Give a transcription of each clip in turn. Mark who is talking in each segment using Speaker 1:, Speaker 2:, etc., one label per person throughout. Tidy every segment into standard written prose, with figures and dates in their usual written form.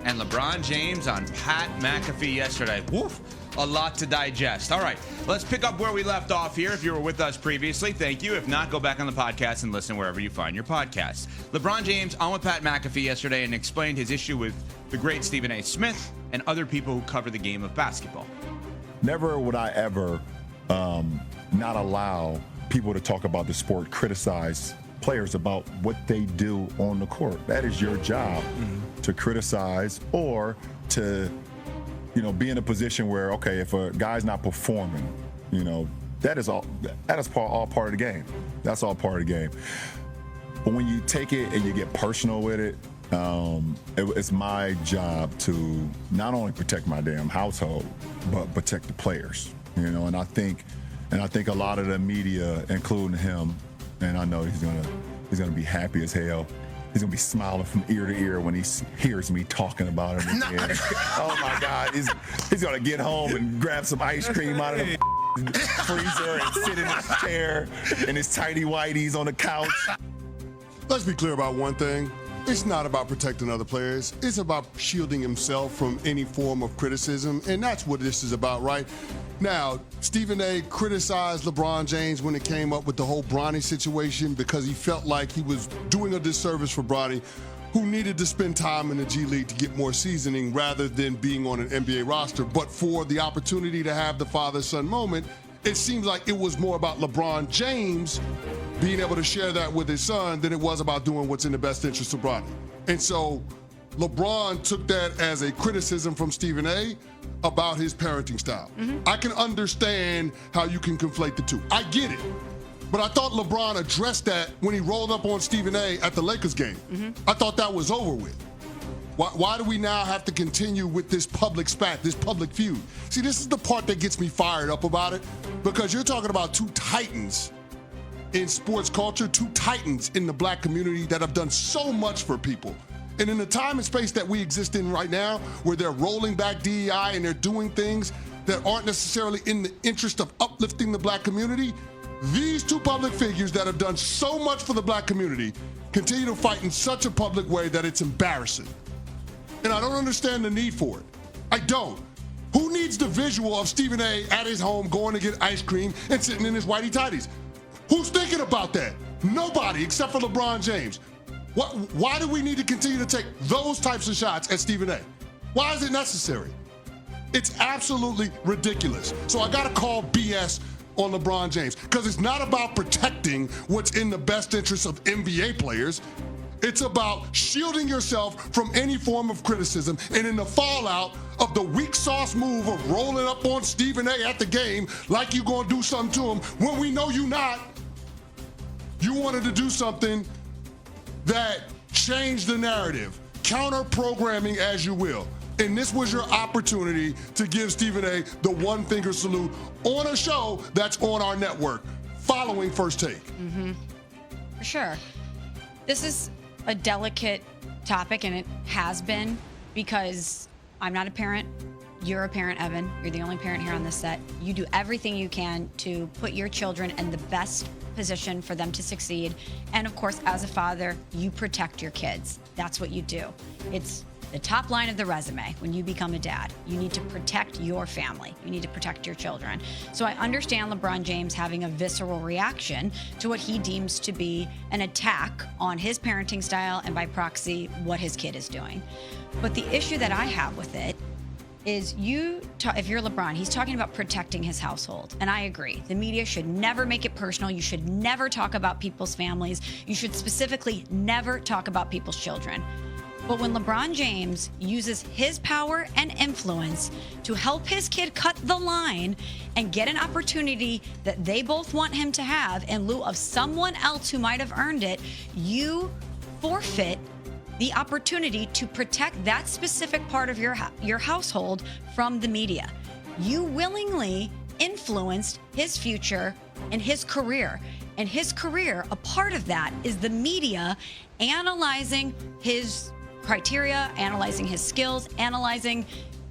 Speaker 1: and LeBron James on Pat McAfee yesterday. Woof. A lot to digest. All right, let's pick up where we left off here. If you were with us previously, thank you. If not, go back on the podcast and listen wherever you find your podcasts. LeBron James on with Pat McAfee yesterday and explained his issue with the great Stephen A. Smith and other people who cover the game of basketball.
Speaker 2: Never would I ever not allow people to talk about the sport, criticize players about what they do on the court. That is your job, to criticize or to be in a position where, okay, if a guy's not performing, that is all part of the game. That's all part of the game. But when you take it and you get personal with it, it's my job to not only protect my damn household, but protect the players. And I think a lot of the media, including him, and I know he's gonna be happy as hell. He's gonna be smiling from ear to ear when he hears me talking about him again. Oh my God, he's gonna get home and grab some ice cream out of the freezer and sit in his chair in his tighty whities on the couch.
Speaker 3: Let's be clear about one thing. It's not about protecting other players. It's about shielding himself from any form of criticism, and that's what this is about, right? Now, Stephen A. criticized LeBron James when it came up with the whole Bronny situation because he felt like he was doing a disservice for Bronny, who needed to spend time in the G League to get more seasoning rather than being on an NBA roster. But for the opportunity to have the father-son moment, it seems like it was more about LeBron James being able to share that with his son than it was about doing what's in the best interest of Bronny. And so LeBron took that as a criticism from Stephen A. about his parenting style. I can understand how you can conflate the two. I get it. But I thought LeBron addressed that when he rolled up on Stephen A. at the Lakers game. I thought that was over with. Why do we now have to continue with this public spat, this public feud? See, this is the part that gets me fired up about it, because you're talking about two titans in sports culture, two titans in the black community that have done so much for people. And in the time and space that we exist in right now, where they're rolling back DEI and they're doing things that aren't necessarily in the interest of uplifting the black community, these two public figures that have done so much for the black community continue to fight in such a public way that it's embarrassing. And I don't understand the need for it. I don't. Who needs the visual of Stephen A. at his home going to get ice cream and sitting in his whitey tighties? Who's thinking about that? Nobody except for LeBron James. Why do we need to continue to take those types of shots at Stephen A? Why is it necessary? It's absolutely ridiculous. So I got to call BS on LeBron James, because it's not about protecting what's in the best interest of NBA players. It's about shielding yourself from any form of criticism, and in the fallout of the weak sauce move of rolling up on Stephen A. at the game like you gonna do something to him when we know you not. You wanted to do something that changed the narrative, counter-programming as you will. And this was your opportunity to give Stephen A. the one-finger salute on a show that's on our network, following First Take.
Speaker 4: For sure. This is a delicate topic, and it has been, because I'm not a parent. You're a parent, Evan. You're the only parent here on this set. You do everything you can to put your children in the best position for them to succeed. And of course, as a father, you protect your kids. That's what you do. It's the top line of the resume when you become a dad. You need to protect your family. You need to protect your children. So I understand LeBron James having a visceral reaction to what he deems to be an attack on his parenting style and by proxy, what his kid is doing. But the issue that I have with it is if you're LeBron, he's talking about protecting his household. And I agree. The media should never make it personal. You should never talk about people's families. You should specifically never talk about people's children. But when LeBron James uses his power and influence to help his kid cut the line and get an opportunity that they both want him to have in lieu of someone else who might have earned it, you forfeit the opportunity to protect that specific part of your household from the media. You willingly influenced his future and his career. And his career, a part of that is the media analyzing his criteria, analyzing his skills, analyzing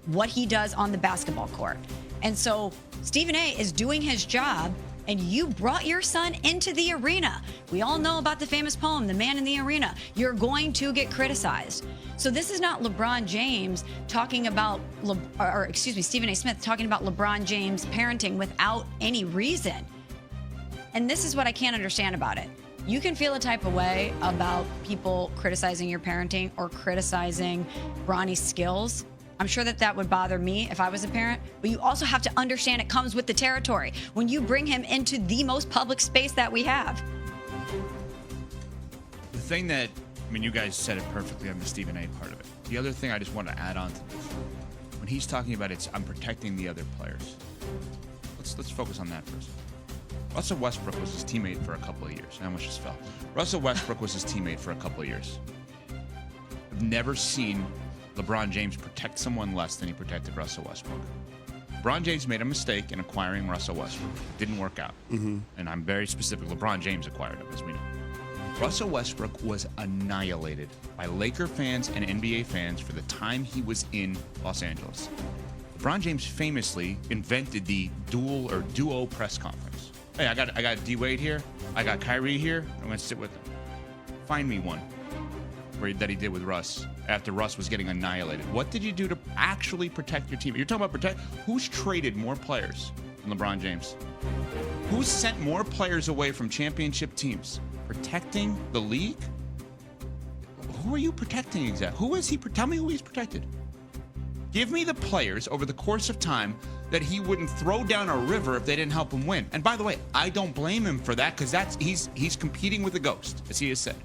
Speaker 4: what he does on the basketball court. And so Stephen A. is doing his job and you brought your son into the arena. We all know about the famous poem, The Man in the Arena. You're going to get criticized. So this is not LeBron James talking about, Stephen A. Smith talking about LeBron James parenting without any reason. And this is what I can't understand about it. You can feel a type of way about people criticizing your parenting or criticizing Bronny's skills. I'm sure that would bother me if I was a parent, but you also have to understand it comes with the territory when you bring him into the most public space that we have.
Speaker 1: The thing that, you guys said it perfectly on the Stephen A. part of it. The other thing I just want to add on to this, when he's talking about I'm protecting the other players. Let's focus on that first. Russell Westbrook was his teammate for a couple of years. I almost just fell. Russell Westbrook was his teammate for a couple of years. I've never seen LeBron James protect someone less than he protected Russell Westbrook. LeBron James made a mistake in acquiring Russell Westbrook. It didn't work out. And I'm very specific. LeBron James acquired him, as we know. Russell Westbrook was annihilated by Laker fans and NBA fans for the time he was in Los Angeles. LeBron James famously invented the duo press conference. Hey, I got D-Wade here. I got Kyrie here. I'm going to sit with him. Find me one that he did with Russ after Russ was getting annihilated. What did you do to actually protect your team? You're talking about protect. Who's traded more players than LeBron James? Who's sent more players away from championship teams? Protecting the league? Who are you protecting exactly? Who is he? Tell me who he's protected. Give me the players over the course of time that he wouldn't throw down a river if they didn't help him win. And by the way, I don't blame him for that because he's competing with a ghost, as he has said.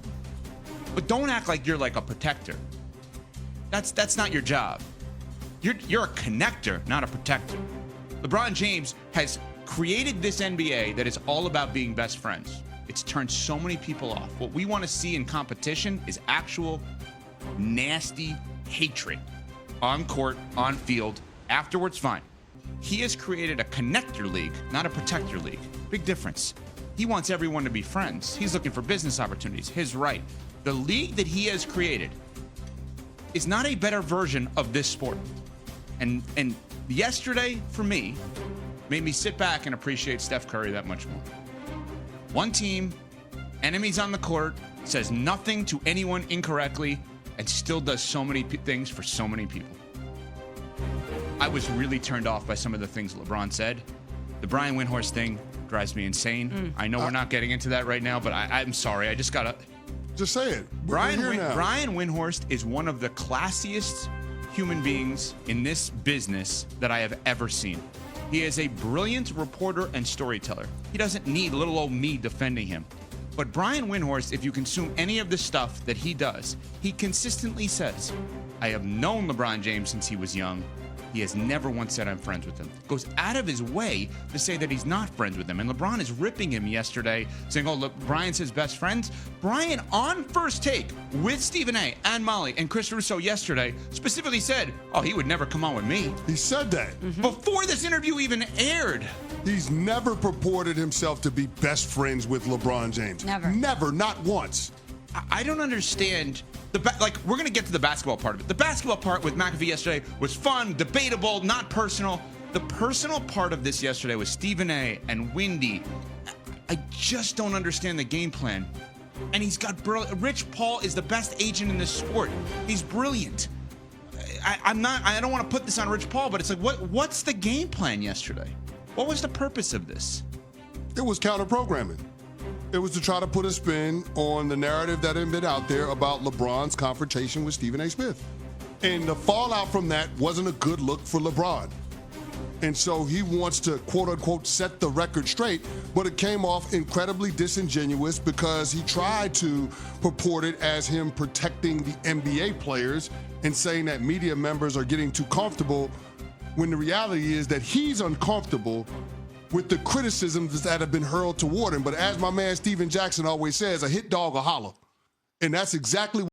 Speaker 1: But don't act like you're like a protector. That's not your job. You're a connector, not a protector. LeBron James has created this NBA that is all about being best friends. It's turned so many people off. What we want to see in competition is actual nasty hatred. On court, on field, afterwards, fine. He has created a connector league, not a protector league. Big difference. He wants everyone to be friends. He's looking for business opportunities. His right. The league that he has created is not a better version of this sport. And yesterday, for me, made me sit back and appreciate Steph Curry that much more. One team, enemies on the court, says nothing to anyone incorrectly, and still does so many things for so many people. I was really turned off by some of the things LeBron said. The Brian Windhorst thing drives me insane. I know we're not getting into that right now, but I'm sorry. I just got to...
Speaker 3: Just say it.
Speaker 1: Brian Windhorst is one of the classiest human beings in this business that I have ever seen. He is a brilliant reporter and storyteller. He doesn't need little old me defending him. But Brian Windhorst, if you consume any of the stuff that he does, he consistently says, I have known LeBron James since he was young. He has never once said I'm friends with him. Goes out of his way to say that he's not friends with him. And LeBron is ripping him yesterday, saying, oh, look, Brian's his best friends. Brian, on First Take with Stephen A. and Molly and Chris Russo yesterday, specifically said, oh, he would never come on with me.
Speaker 3: He said that.
Speaker 1: Before this interview even aired.
Speaker 3: He's never purported himself to be best friends with LeBron James.
Speaker 4: Never.
Speaker 3: Never, not once.
Speaker 1: I don't understand. We're going to get to the basketball part of it. The basketball part with McAfee yesterday was fun, debatable, not personal. The personal part of this yesterday was Stephen A. and Windy. I just don't understand the game plan. And he's got Rich Paul is the best agent in this sport. He's brilliant. I don't want to put this on Rich Paul, but it's like, what's the game plan yesterday? What was the purpose of this?
Speaker 3: It was counter-programming. It was to try to put a spin on the narrative that had been out there about LeBron's confrontation with Stephen A. Smith. And the fallout from that wasn't a good look for LeBron. And so he wants to, quote-unquote, set the record straight, but it came off incredibly disingenuous because he tried to purport it as him protecting the NBA players and saying that media members are getting too comfortable, when the reality is that he's uncomfortable with the criticisms that have been hurled toward him. But as my man Steven Jackson always says, a hit dog will holler. And that's exactly